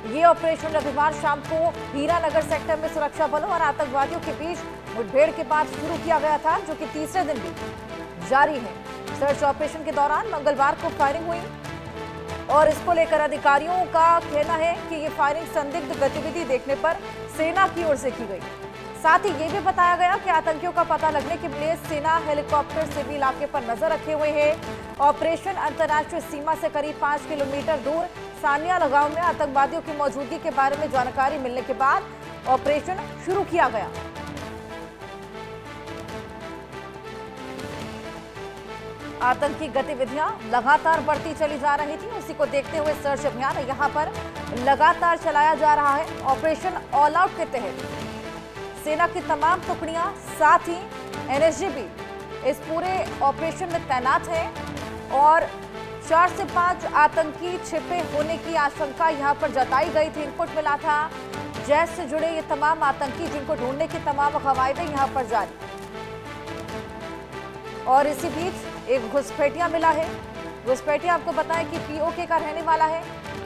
ये ऑपरेशन रविवार शाम को हीरानगर सेक्टर में सुरक्षा बलों और आतंकवादियों के बीच मुठभेड़ के बाद शुरू किया गया था, जो कि तीसरे दिन भी जारी है। सर्च ऑपरेशन के दौरान मंगलवार को फायरिंग हुई और इसको लेकर अधिकारियों का कहना है कि ये फायरिंग संदिग्ध गतिविधि देखने पर सेना की ओर से की गई। साथ ही ये भी बताया गया कि आतंकियों का पता लगने के लिए सेना हेलीकॉप्टर से भी इलाके पर नजर रखे हुए है। ऑपरेशन अंतर्राष्ट्रीय सीमा से करीब 5 किलोमीटर दूर सानिया गांव में आतंकवादियों की मौजूदगी के बारे में जानकारी मिलने के बाद ऑपरेशन शुरू किया गया। आतंकी गतिविधियां लगातार बढ़ती चली जा रही थी, उसी को देखते हुए सर्च अभियान यहां पर लगातार चलाया जा रहा है। ऑपरेशन ऑल आउट के तहत सेना की तमाम टुकड़ियां, साथ ही एनएसजी भी इस पूरे ऑपरेशन में तैनात है और 4 से 5 आतंकी छिपे होने की आशंका यहां पर जताई गई थी। इनपुट मिला था जैश से जुड़े ये तमाम आतंकी, जिनको ढूंढने की तमाम कवायदें यहां पर जारी। और इसी बीच एक घुसपैठिया मिला है। घुसपैठिया आपको बताएं कि पीओके का रहने वाला है।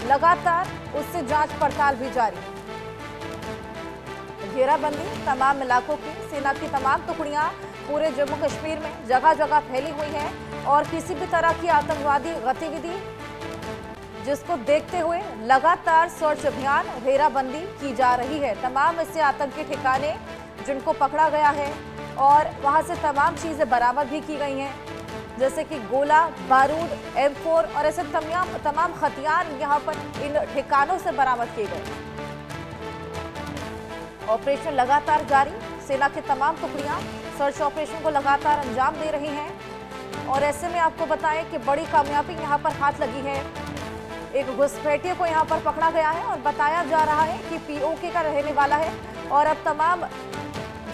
लगातार उससे जांच पड़ताल भी जारी। घेराबंदी तमाम इलाकों की, सेना की तमाम टुकड़ियां पूरे जम्मू कश्मीर में जगह जगह फैली हुई हैं और किसी भी तरह की आतंकवादी गतिविधि जिसको देखते हुए लगातार सर्च अभियान, घेराबंदी की जा रही है। तमाम ऐसे आतंकी ठिकाने जिनको पकड़ा गया है और वहां से तमाम चीजें बरामद भी की गई हैं, जैसे कि गोला, बारूद, M4 और ऐसे तमाम हथियार यहां पर इन ठिकानों से बरामद किए गए। ऑपरेशन लगातार जारी। सेना की तमाम टुकड़ियां सर्च ऑपरेशन को लगातार अंजाम दे रही हैं और ऐसे में आपको बताएं कि बड़ी कामयाबी यहां पर हाथ लगी है। एक घुसपैठिए को यहां पर पकड़ा गया है और बताया जा रहा है कि पीओके का रहने वाला है और अब तमाम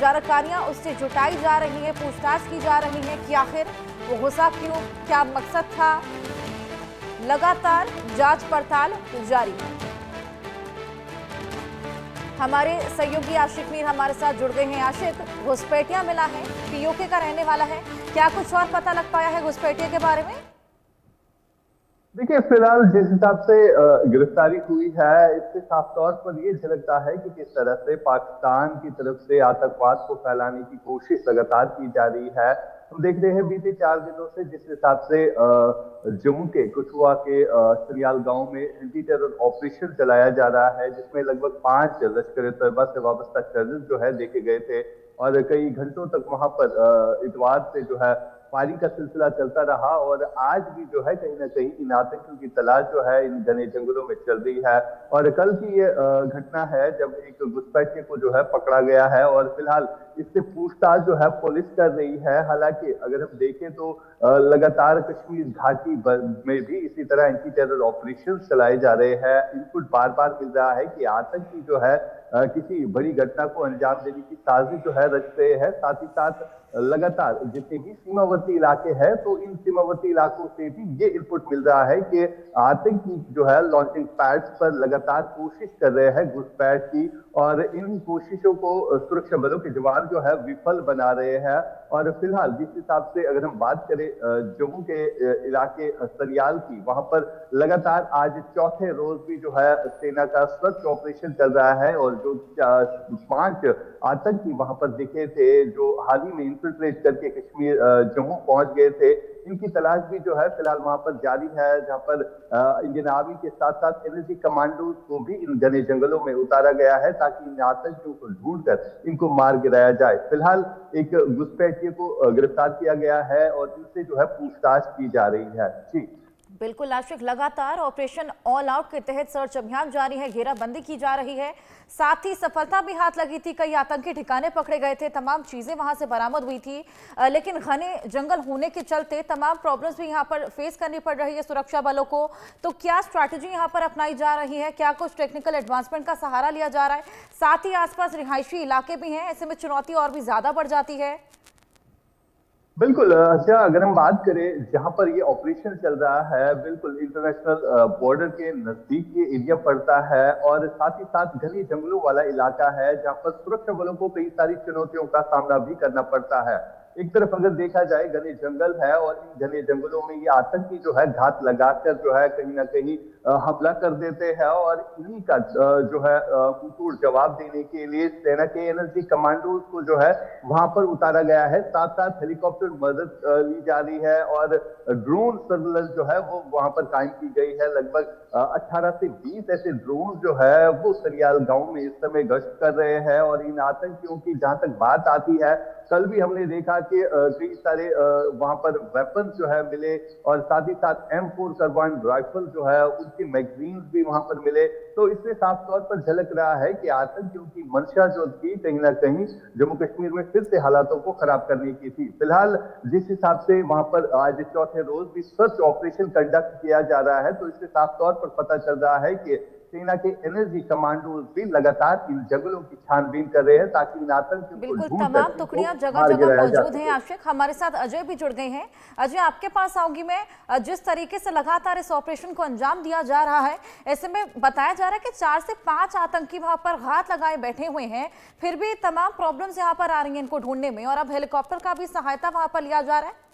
जानकारियां उससे जुटाई जा रही है, पूछताछ की जा रही है कि आखिर वो घुसा क्यों, क्या मकसद था। लगातार जांच पड़ताल जारी है। हमारे सहयोगी आशिक मीर हमारे साथ जुड़ गए हैं। आशिक, घुसपैठिया मिला है, पीओके का रहने वाला है, क्या कुछ और पता लग पाया है घुसपैठिया के बारे में? देखिए, फिलहाल जिस हिसाब से गिरफ्तारी हुई है, इससे साफ तौर पर यह झलकता है कि किस तरह से पाकिस्तान की तरफ से आतंकवाद को फैलाने की कोशिश लगातार की जा रही है। हम देख रहे हैं बीते 4 दिनों से जिस हिसाब से जम्मू के कठुआ के सरियाल गांव में एंटी टेरर ऑपरेशन चलाया जा रहा है, जिसमें लगभग 5 लश्कर तैयबा से वाबस्ता टेररिस्ट जो है देखे गए थे और कई घंटों तक वहां पर इतवार से जो है फायरिंग का सिलसिला चलता रहा और आज भी जो है कहीं ना कहीं इन आतंकियों की तलाश जो है इन घने जंगलों में चल रही है। और कल की ये घटना है जब एक घुसपैठिए को जो है पकड़ा गया है और फिलहाल इससे पूछताछ जो है पुलिस कर रही है। हालांकि अगर हम देखें तो लगातार कश्मीर घाटी में भी इसी तरह एंटी टेरर ऑपरेशन चलाए जा रहे हैं। इनपुट बार बार मिल रहा है कि आतंकी जो है किसी बड़ी घटना को अंजाम देने की साजिश जो है रच रहे हैं। साथ ही साथ लगातार जितने भी सीमावर्ती इलाके हैं, तो इन सीमावर्ती इलाकों से भी ये इनपुट मिल रहा है कि आतंकी जो है लॉन्चिंग पैड्स पर लगातार कोशिश कर रहे हैं घुसपैठ की और इन कोशिशों को सुरक्षा बलों के जवान जो है विफल बना रहे हैं। और फिलहाल जिस हिसाब से अगर हम बात करें जम्मू के इलाके सरियाल की, वहां पर लगातार आज चौथे रोज भी जो है सेना का सर्च ऑपरेशन चल रहा है और जो 5 आतंकी वहां पर दिखे थे जो हाल ही में इन्फिल्ट्रेट करके कश्मीर जम्मू पहुंच गए थे, इनकी तलाश भी जो है फिलहाल वहां पर जारी है, जहां पर इंडियन आर्मी के साथ साथ एनएसजी कमांडो को भी इन घने जंगलों में उतारा गया है ताकि इन आतंकियों को ढूंढकर इनको मार गिराया जाए। फिलहाल एक घुसपैठिए को गिरफ्तार किया गया है और इनसे जो है पूछताछ की जा रही है। जी बिल्कुल आशिक, लगातार ऑपरेशन ऑल आउट के तहत सर्च अभियान जारी है, घेराबंदी की जा रही है, साथ ही सफलता भी हाथ लगी थी। कई आतंकी ठिकाने पकड़े गए थे, तमाम चीजें वहां से बरामद हुई थी, लेकिन घने जंगल होने के चलते तमाम प्रॉब्लम्स भी यहां पर फेस करनी पड़ रही है सुरक्षा बलों को। तो क्या स्ट्रैटेजी यहां पर अपनाई जा रही है, क्या कुछ टेक्निकल एडवांसमेंट का सहारा लिया जा रहा है? साथ ही आसपास रिहायशी इलाके भी हैं, ऐसे में चुनौती और भी ज्यादा बढ़ जाती है। बिल्कुल। अच्छा, अगर हम बात करें जहां पर ये ऑपरेशन चल रहा है, बिल्कुल इंटरनेशनल बॉर्डर के नजदीक ये एरिया पड़ता है और साथ ही साथ घने जंगलों वाला इलाका है जहां पर सुरक्षा बलों को कई सारी चुनौतियों का सामना भी करना पड़ता है। एक तरफ अगर देखा जाए घने जंगल है और इन घने जंगलों में ये आतंकी जो है घात लगाकर जो है कहीं ना कहीं हमला कर देते हैं और इन्हीं का जो है मुंहतोड़ जवाब देने के लिए सेना के एनर्जी कमांडोज को जो है वहां पर उतारा गया है। साथ साथ हेलीकॉप्टर मदद ली जा रही है और ड्रोन सर्विलेंस जो है वो वहां पर कायम की गई है। लगभग 18 से 20 ऐसे ड्रोन जो है वो सरियाल गांव में इस समय गश्त कर रहे हैं और इन आतंकियों की जहां तक बात आती है, कल भी हमने देखा कि कई सारे वहां पर वेपन जो है मिले और साथ ही साथ M4 कार्बाइन राइफल जो है उनकी मैगजीन्स भी वहां पर मिले। तो इससे साफ तौर पर झलक रहा है कि आतंकियों की मंशा जो थी कहीं ना कहीं जम्मू कश्मीर में फिर से हालातों को खराब करने की थी। फिलहाल जिस हिसाब से वहां पर आज चौथे रोज भी सर्च ऑपरेशन कंडक्ट किया जा रहा है, तो इससे साफ तौर पर पता चल रहा है कि सेना के एनर्जी कमांडोज भी लगातार इन जंगलों की छानबीन कर रहे हैं ताकि इन आतंकियों को बिल्कुल, ढूंढ तमाम कर टुकड़ियां इनको जगह मार जगह गिराया जा मौजूद हैं। सके। आशिक, हमारे साथ अजय भी जुड़ गए हैं। अजय, आपके पास आऊंगी मैं। जिस तरीके से लगातार इस ऑपरेशन को अंजाम दिया जा रहा है, ऐसे में बताया जा रहा है कि 4 से 5 आतंकी वहां पर घात लगाए बैठे हुए हैं, फिर भी तमाम प्रॉब्लम्स यहाँ पर आ रही हैं इनको ढूंढने में, और अब हेलीकॉप्टर का भी सहायता वहां पर लिया जा रहा है।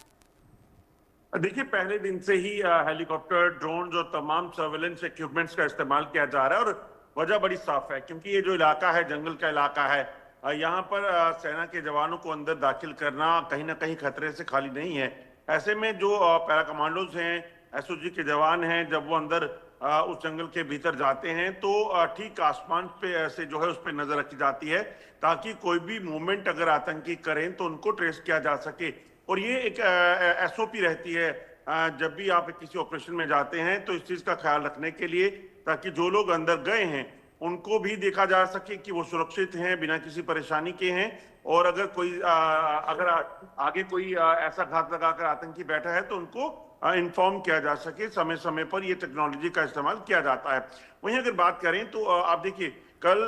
देखिए, पहले दिन से ही हेलीकॉप्टर, ड्रोन और तमाम सर्वेलेंस इक्विपमेंट्स का इस्तेमाल किया जा रहा है और वजह बड़ी साफ है क्योंकि ये जो इलाका है, जंगल का इलाका है, यहाँ पर सेना के जवानों को अंदर दाखिल करना कहीं ना कहीं खतरे से खाली नहीं है। ऐसे में जो पैरा कमांडोज हैं, एसओजी के जवान हैं, जब वो अंदर उस जंगल के भीतर जाते हैं तो ठीक आसमान पे से जो है उस पर नजर रखी जाती है ताकि कोई भी मूवमेंट अगर आतंकी करें तो उनको ट्रेस किया जा सके। और ये एक एसओपी रहती है जब भी आप किसी ऑपरेशन में जाते हैं, तो इस चीज का ख्याल रखने के लिए ताकि जो लोग अंदर गए हैं उनको भी देखा जा सके कि वो सुरक्षित हैं, बिना किसी परेशानी के हैं। और अगर कोई अगर आगे कोई ऐसा घात लगाकर आतंकी बैठा है तो उनको इन्फॉर्म किया जा सके। समय समय पर ये टेक्नोलॉजी का इस्तेमाल किया जाता है। वहीं अगर बात करें तो आप देखिए, कल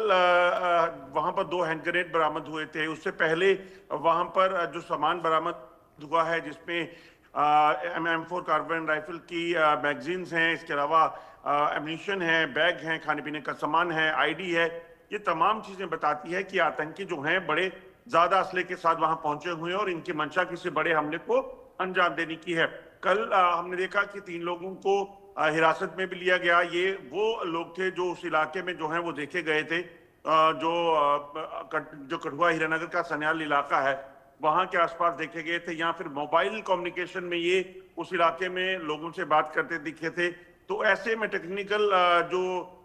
वहां पर 2 हैंड ग्रेनेड बरामद हुए थे। उससे पहले वहां पर जो सामान बरामद हुआ है जिसमें M4 कार्बाइन राइफल की मैगजीन्स हैं, इसके अलावा एम्यूनिशन है, बैग हैं, खाने पीने का सामान है, आईडी है। ये तमाम चीजें बताती है कि आतंकी जो हैं बड़े ज्यादा असले के साथ वहां पहुंचे हुए हैं और इनकी मंशा किसी बड़े हमले को अंजाम देने की है। कल हमने देखा कि 3 लोगों को हिरासत में भी लिया गया। ये वो लोग थे जो उस इलाके में जो है वो देखे गए थे, जो कठुआ हीरानगर का सन्याल इलाका है वहां के आसपास देखे गए थे, या फिर मोबाइल कम्युनिकेशन में ये उस इलाके में लोगों से बात करते दिखे थे। तो ऐसे में टेक्निकल जो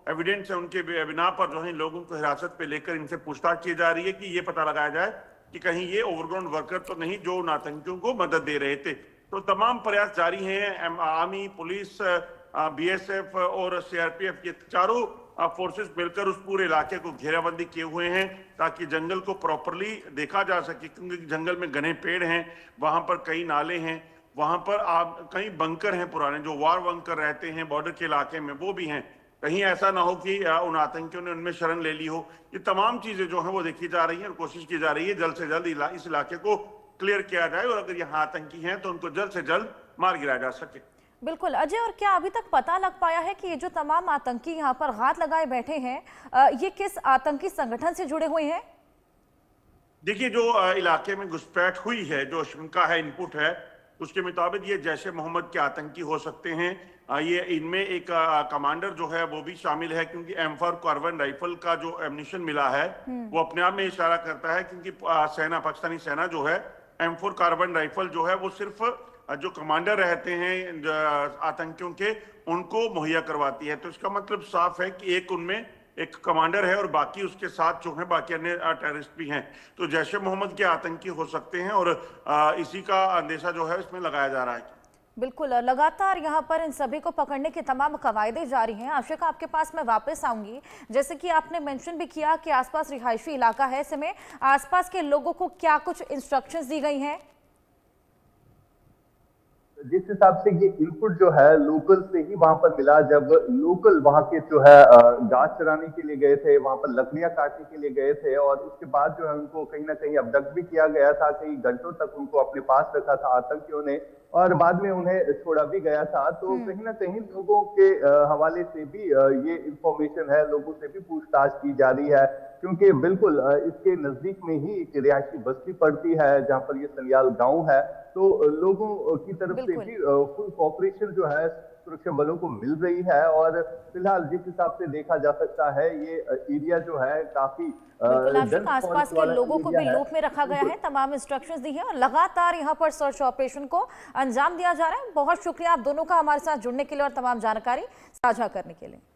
एविडेंस है उनके बिना पर जो है लोगों को हिरासत पे लेकर इनसे पूछताछ की जा रही है कि ये पता लगाया जाए कि कहीं ये ओवरग्राउंड वर्कर तो नहीं जो उन आतंकियों को मदद दे रहे थे। तो तमाम प्रयास जारी हैं। आर्मी, पुलिस, बीएसएफ और सीआरपीएफ, ये चारों फोर्सेस मिलकर उस पूरे इलाके को घेराबंदी किए हुए हैं ताकि जंगल को प्रॉपरली देखा जा सके, क्योंकि जंगल में घने पेड़ हैं, वहां पर कई नाले हैं, वहां पर कई बंकर हैं पुराने जो वार बंकर रहते हैं बॉर्डर के इलाके में, वो भी हैं। कहीं ऐसा ना हो कि उन आतंकियों ने उनमें शरण ले ली हो। ये तमाम चीजें जो हैं वो देखी जा रही हैं और कोशिश की जा रही है जल्द से जल्द इस इलाके को क्लियर किया जाए और अगर यहाँ आतंकी हैं तो उनको जल्द से जल्द मार गिराया जा सके। बिल्कुल अजय, और क्या अभी तक पता लग पाया है कि ये जो तमाम आतंकी यहाँ पर घात लगाए बैठे हैं, ये किस आतंकी संगठन से जुड़े हुए हैं? देखिए, जो इलाके में घुसपैठ हुई है, जो शंका है, इनपुट है, उसके मुताबिक ये जैश ए मोहम्मद के आतंकी हो सकते हैं। ये इनमें एक कमांडर जो है वो भी शामिल है क्योंकि M4 कार्बाइन राइफल का जो एम्यूनिशन मिला है वो अपने आप में इशारा करता है क्योंकि पाकिस्तानी सेना जो है M4 कार्बाइन राइफल जो है वो सिर्फ जो कमांडर रहते हैं आतंकियों के उनको मुहैया करवाती है। तो इसका मतलब साफ है कि एक उनमें एक कमांडर है और बाकी उसके साथ जो है बाकी अन्य टेररिस्ट भी हैं। तो जैश ए मोहम्मद के आतंकी हो सकते हैं और इसी का अंदेशा जो है इसमें लगाया जा रहा है। बिल्कुल, लगातार यहाँ पर इन सभी को पकड़ने की तमाम कवायदें जारी हैं। आशिका, आपके पास मैं वापस आऊंगी। जैसे कि आपने मेंशन भी किया कि आसपास रिहायशी इलाका है, ऐसे में आसपास के लोगों को क्या कुछ इंस्ट्रक्शंस दी गई हैं? जिस हिसाब से ये इनपुट जो है लोकल से ही वहां पर मिला, जब लोकल वहां के जो है घास चराने के लिए गए थे, वहां पर लकड़ियां काटने के लिए गए थे और उसके बाद जो है उनको कहीं ना कहीं अबडक्ट भी किया गया था। कई घंटों तक उनको अपने पास रखा था आतंकियों ने। और बाद में उन्हें छोड़ा भी गया था। तो कहीं ना कहीं लोगों के हवाले से भी ये इंफॉर्मेशन है, लोगों से भी पूछताछ की जा रही है, क्योंकि बिल्कुल इसके नजदीक में ही एक रिहायशी बस्ती पड़ती है जहां पर ये सनियाल गांव है। तो लोगों की तरफ से बिल्कुल। भी फुल कॉपरेशन जो है सुरक्षा बलों को मिल रही है। और फिलहाल जिस हिसाब से देखा जा सकता है, ये एरिया जो है काफी बिल्कुल आशिक, डेंस आसपास फॉरेस्ट के वाला लोगों को भी एरिया है। लूप में रखा गया है, तमाम इंस्ट्रक्शंस दी है और लगातार यहां पर सर्च ऑपरेशन को अंजाम दिया जा रहा है। बहुत शुक्रिया आप दोनों का हमारे साथ जुड़ने के लिए और तमाम जानकारी साझा करने के लिए।